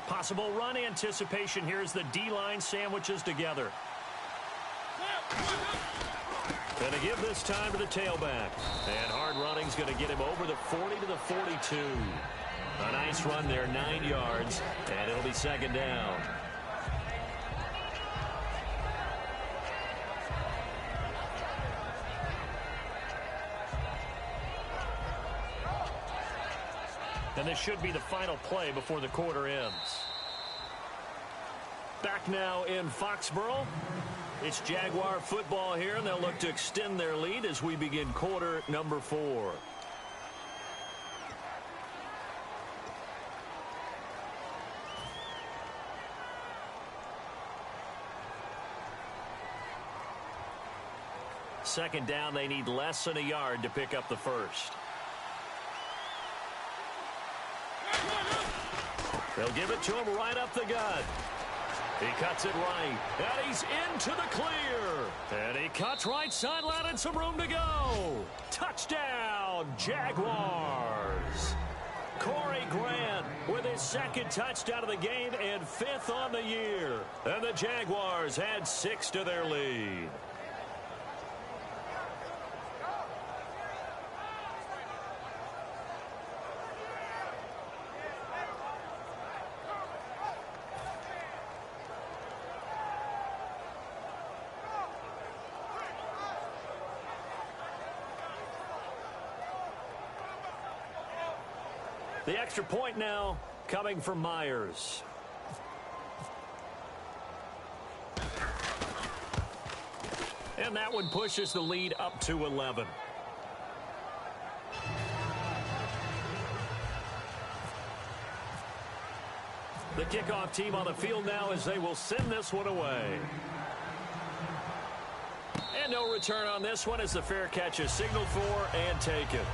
Possible run anticipation here as the D-line sandwiches together. Going to give this time to the tailback. And hard running's going to get him over the 40 to the 42. A nice run there, 9 yards, and it'll be second down. And this should be the final play before the quarter ends. Back now in Foxborough. It's Jaguar football here, and they'll look to extend their lead as we begin quarter number 4. Second down, they need less than a yard to pick up the first. They'll give it to him right up the gut. He cuts it right, and he's into the clear. And he cuts right sideline and some room to go. Touchdown, Jaguars. Corey Grant with his second touchdown of the game and 5th on the year. And the Jaguars add 6 to their lead. The extra point now coming from Myers. And that one pushes the lead up to 11. The kickoff team on the field now as they will send this one away. And no return on this one as the fair catch is signaled for and taken.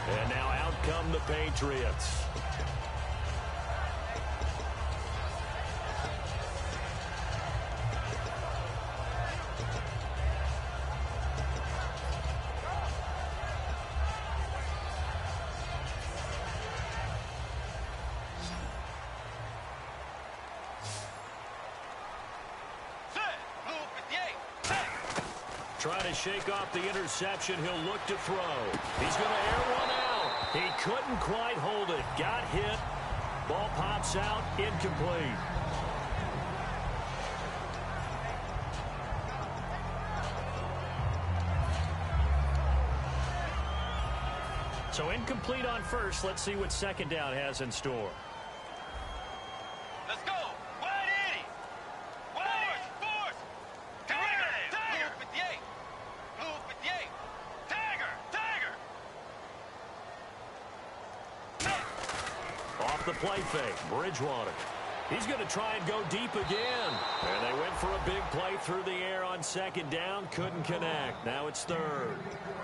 And now out come the Patriots. Trying to shake off the interception. He'll look to throw. He's going to air one out. He couldn't quite hold it. Got hit. Ball pops out. Incomplete. So incomplete on first. Let's see what second down has in store. Let's go. 180. 180. Force. Tiger. Tiger. Blue 58. Blue 58. Tiger. Tiger. Off the play fake. Bridgewater. He's going to try and go deep again. And they went for a big play through the air on second down. Couldn't connect. Now it's third.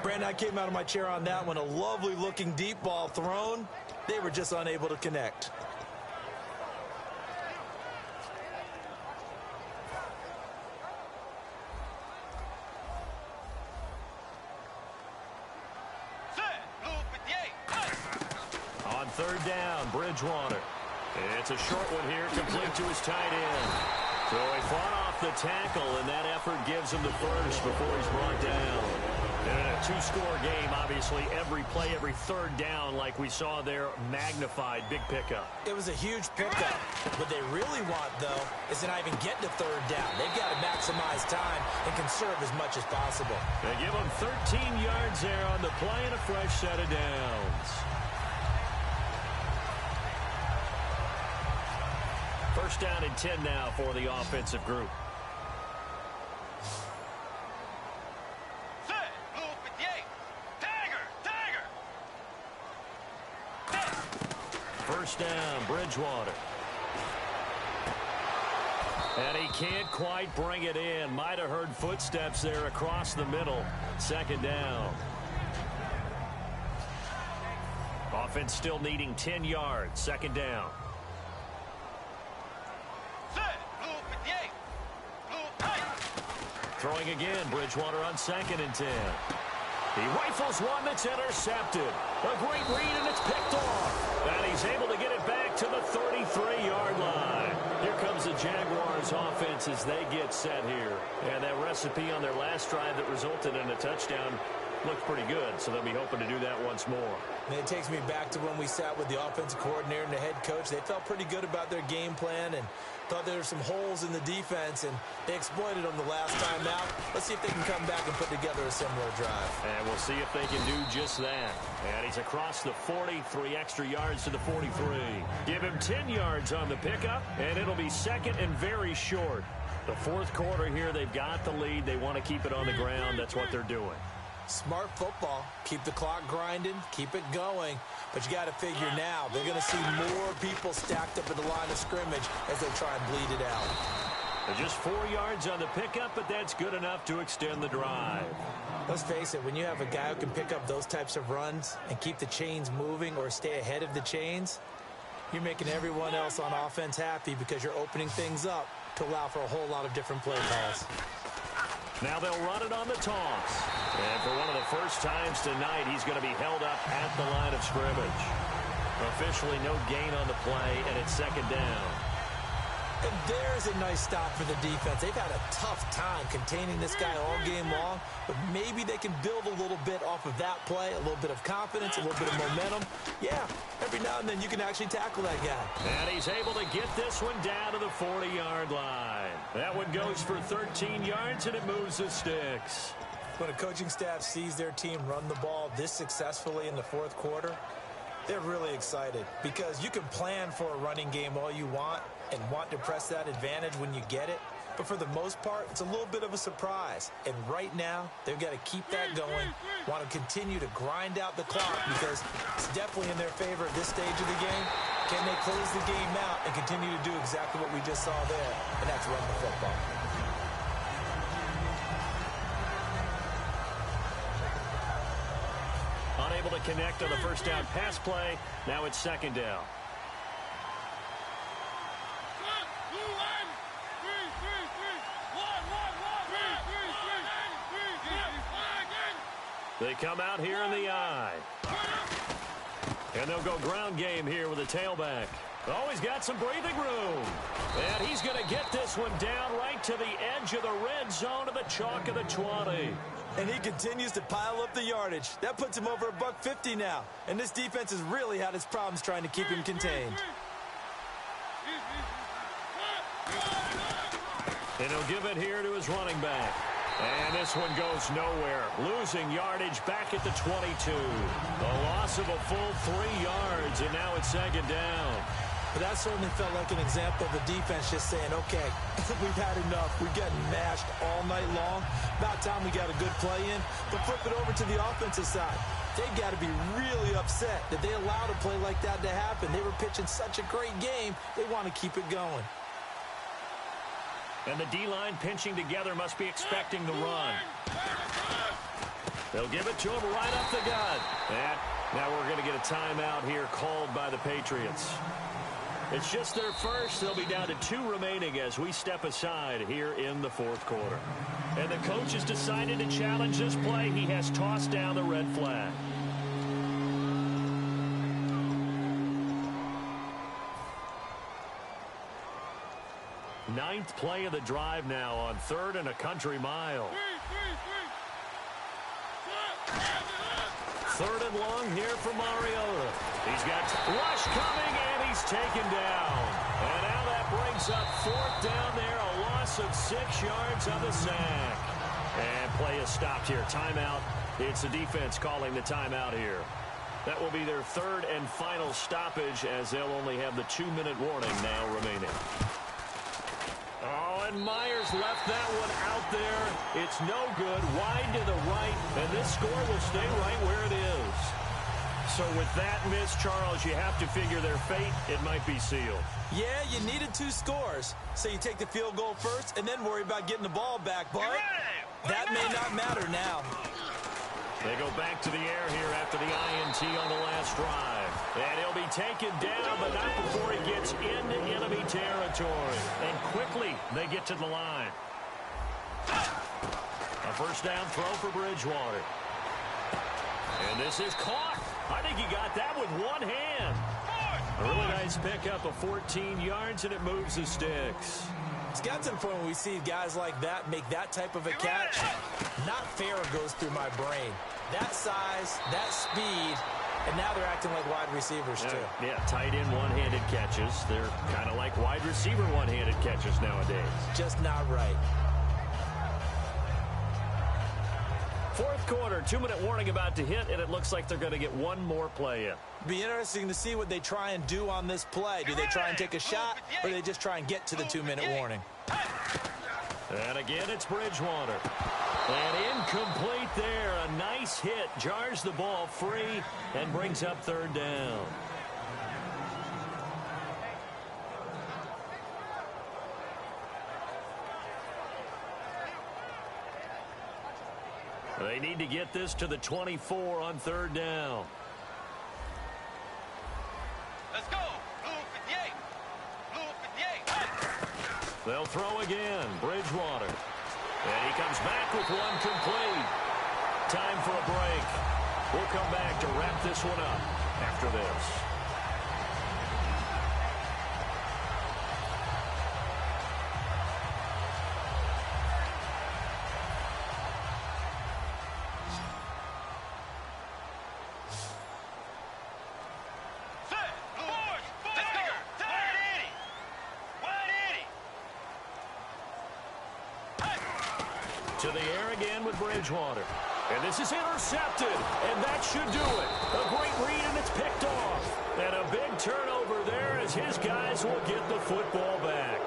Brandon, I came out of my chair on that one. A lovely-looking deep ball thrown. They were just unable to connect. On third down, Bridgewater. It's a short one here, complete to his tight end. So he fought off the tackle, and that effort gives him the first before he's brought down. And in a two-score game, obviously, every play, every third down, like we saw there, magnified, big pickup. It was a huge pickup. What they really want, though, is to not even get to third down. They've got to maximize time and conserve as much as possible. They give him 13 yards there on the play and a fresh set of downs. First down and 10 now for the offensive group. First down, Bridgewater. And he can't quite bring it in. Might have heard footsteps there across the middle. Second down. Offense still needing 10 yards. Second down. Throwing again, Bridgewater on second and 10. He rifles one that's intercepted. A great read, and it's picked off. And he's able to get it back to the 33-yard line. Here comes the Jaguars offense as they get set here. And that recipe on their last drive that resulted in a touchdown looked pretty good, so they'll be hoping to do that once more. And it takes me back to when we sat with the offensive coordinator and the head coach. They felt pretty good about their game plan and thought there were some holes in the defense, and they exploited them the last time out. Let's see if they can come back and put together a similar drive. And we'll see if they can do just that. And he's across the 40, 3 extra yards to the 43. Give him 10 yards on the pickup, and it'll be second and very short. The fourth quarter here, they've got the lead. They want to keep it on the ground. That's what they're doing. Smart football. Keep the clock grinding. Keep it going. But you got to figure now, they're going to see more people stacked up at the line of scrimmage as they try and bleed it out. Just 4 yards on the pickup, but that's good enough to extend the drive. Let's face it, when you have a guy who can pick up those types of runs and keep the chains moving or stay ahead of the chains, you're making everyone else on offense happy because you're opening things up to allow for a whole lot of different play calls. Now they'll run it on the toss. And for one of the first times tonight, he's going to be held up at the line of scrimmage. Officially no gain on the play, and it's second down. And there's a nice stop for the defense. They've had a tough time containing this guy all game long, but maybe they can build a little bit off of that play, a little bit of confidence, a little bit of momentum. Yeah, every now and then you can actually tackle that guy. And he's able to get this one down to the 40-yard line. That one goes for 13 yards, and it moves the sticks. When a coaching staff sees their team run the ball this successfully in the fourth quarter, they're really excited because you can plan for a running game all you want and want to press that advantage when you get it. But for the most part, it's a little bit of a surprise. And right now, they've got to keep that going, want to continue to grind out the clock because it's definitely in their favor at this stage of the game. Can they close the game out and continue to do exactly what we just saw there? And that's run the football. Unable to connect on the first down pass play. Now it's second down. They come out here in the eye. And they'll go ground game here with a tailback. Oh, he's got some breathing room. And he's going to get this one down right to the edge of the red zone of the chalk of the 20. And he continues to pile up the yardage. That puts him over $150 now. And this defense has really had its problems trying to keep him contained. And he'll give it here to his running back. And this one goes nowhere. Losing yardage back at the 22. A loss of a full 3 yards, and now it's second down. But that certainly felt like an example of the defense just saying, okay, we've had enough. We're getting mashed all night long. About time we got a good play in. But flip it over to the offensive side. They've got to be really upset that they allowed a play like that to happen. They were pitching such a great game. They want to keep it going. And the D-line pinching together must be expecting the run. They'll give it to him right up the gut. And now we're going to get a timeout here called by the Patriots. It's just their first. They'll be down to 2 remaining as we step aside here in the fourth quarter. And the coach has decided to challenge this play. He has tossed down the red flag. Ninth play of the drive now on 3rd and a country mile. 3rd and long here for Mariota. He's got rush coming, and he's taken down. And now that brings up 4th down there, a loss of 6 yards on the sack. And play is stopped here. Timeout. It's the defense calling the timeout here. That will be their 3rd and final stoppage as they'll only have the 2-minute warning now remaining. Oh, and Myers left that one out there. It's no good. Wide to the right, and this score will stay right where it is. So with that miss, Charles, you have to figure their fate. It might be sealed. Yeah, you needed 2 scores. So you take the field goal first and then worry about getting the ball back. But that may not matter now. They go back to the air here after the INT on the last drive. And he'll be taken down, but not before he gets into enemy territory. And quickly, they get to the line. A first down throw for Bridgewater. And this is caught. I think he got that with one hand. A really nice pickup of 14 yards, and it moves the sticks. It's got to the point when we see guys like that make that type of a catch. Not fair goes through my brain. That size, that speed, and now they're acting like wide receivers too. Yeah, tight end one-handed catches. They're kind of like wide receiver one-handed catches nowadays. Just not right. Fourth quarter, 2-minute warning about to hit, and it looks like they're going to get one more play in. Be interesting to see what they try and do on this play. Do they try and take a shot, or do they just try and get to the 2-minute warning? And again, it's Bridgewater. And incomplete there. A nice hit. Jars the ball free and brings up third down. They need to get this to the 24 on third down. Let's go. Blue 58. Blue 58. They'll throw again. Bridgewater. And he comes back with one complete. Time for a break. We'll come back to wrap this one up after this. To the air again with Bridgewater. And this is intercepted. And that should do it. A great read, and it's picked off. And a big turnover there as his guys will get the football back.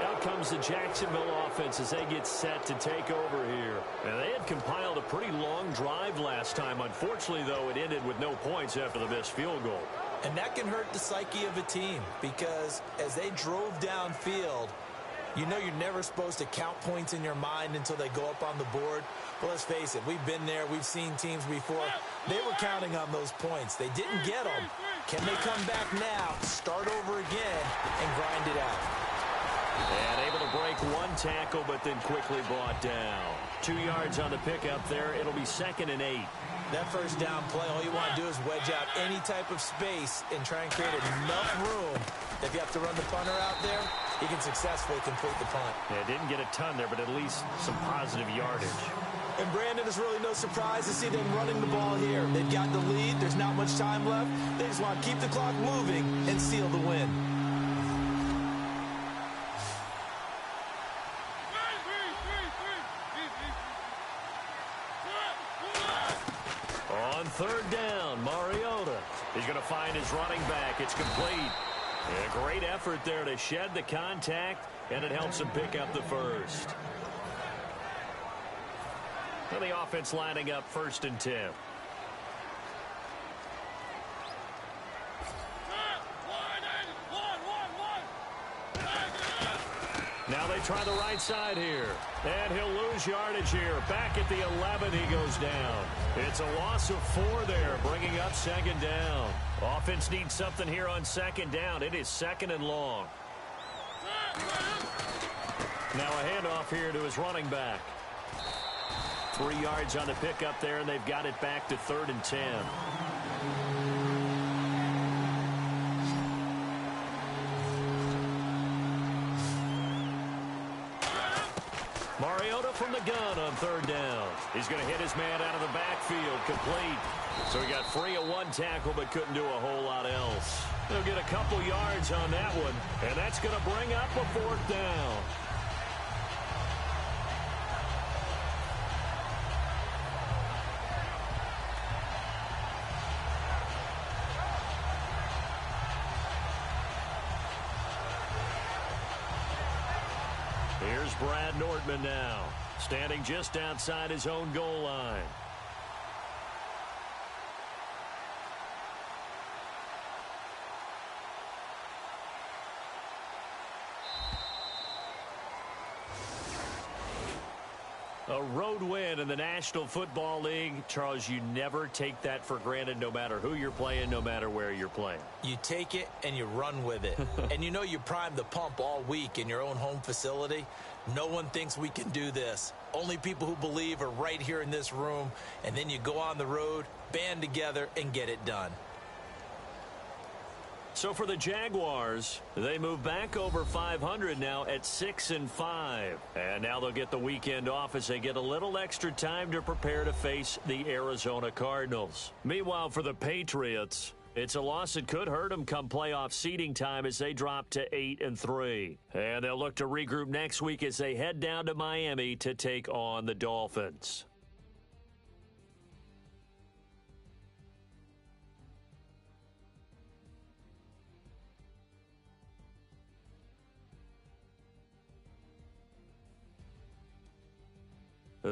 Out comes the Jacksonville offense as they get set to take over here. And they had compiled a pretty long drive last time. Unfortunately, though, it ended with no points after the missed field goal. And that can hurt the psyche of a team because as they drove downfield, you know you're never supposed to count points in your mind until they go up on the board. But let's face it, we've been there. We've seen teams before. They were counting on those points. They didn't get them. Can they come back now, start over again, and grind it out? And able to break one tackle, but then quickly brought down. 2 yards on the pickup there. It'll be 2nd and 8. That first down play, all you want to do is wedge out any type of space and try and create enough room. If you have to run the punter out there, he can successfully complete the punt. Yeah, didn't get a ton there, but at least some positive yardage. And Brandon, it's really no surprise to see them running the ball here. They've got the lead. There's not much time left. They just want to keep the clock moving and seal the win. On third down, Mariota. He's going to find his running back. It's complete. And a great effort there to shed the contact, and it helps him pick up the first. And the offense lining up 1st and 10. Now they try the right side here. And he'll lose yardage here. Back at the 11, he goes down. It's a loss of 4 there, bringing up 2nd down. Offense needs something here on 2nd down. It is 2nd and long. Now a handoff here to his running back. 3 yards on the pickup there, and they've got it back to 3rd and 10. Mariota from the gun on 3rd down. He's going to hit his man out of the backfield, complete. So he got free of one tackle but couldn't do a whole lot else. He'll get a couple yards on that one, and that's going to bring up a 4th down. Here's Brad Nordman now, standing just outside his own goal line. A road win in the National Football League. Charles, you never take that for granted no matter who you're playing, no matter where you're playing. You take it and you run with it. And you know you primed the pump all week in your own home facility. No one thinks we can do this. Only people who believe are right here in this room. And then you go on the road, band together, and get it done. So for the Jaguars, they move back over 500 now at 6-5. And now they'll get the weekend off as they get a little extra time to prepare to face the Arizona Cardinals. Meanwhile, for the Patriots, it's a loss that could hurt them come playoff seeding time as they drop to 8-3. And they'll look to regroup next week as they head down to Miami to take on the Dolphins.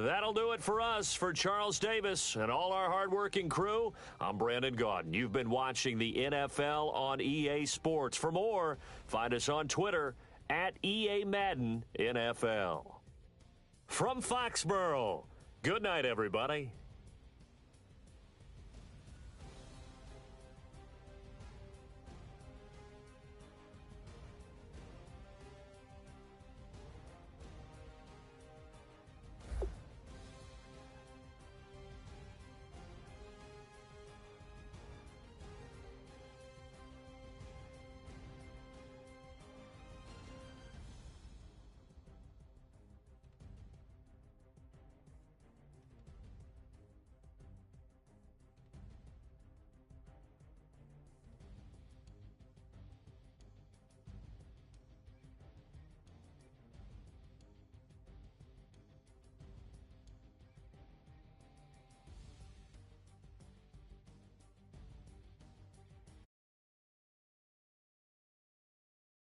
That'll do it for us. For Charles Davis and all our hardworking crew, I'm Brandon Gaudin. You've been watching the NFL on EA Sports. For more, find us on Twitter at EA Madden NFL. From Foxborough, good night, everybody.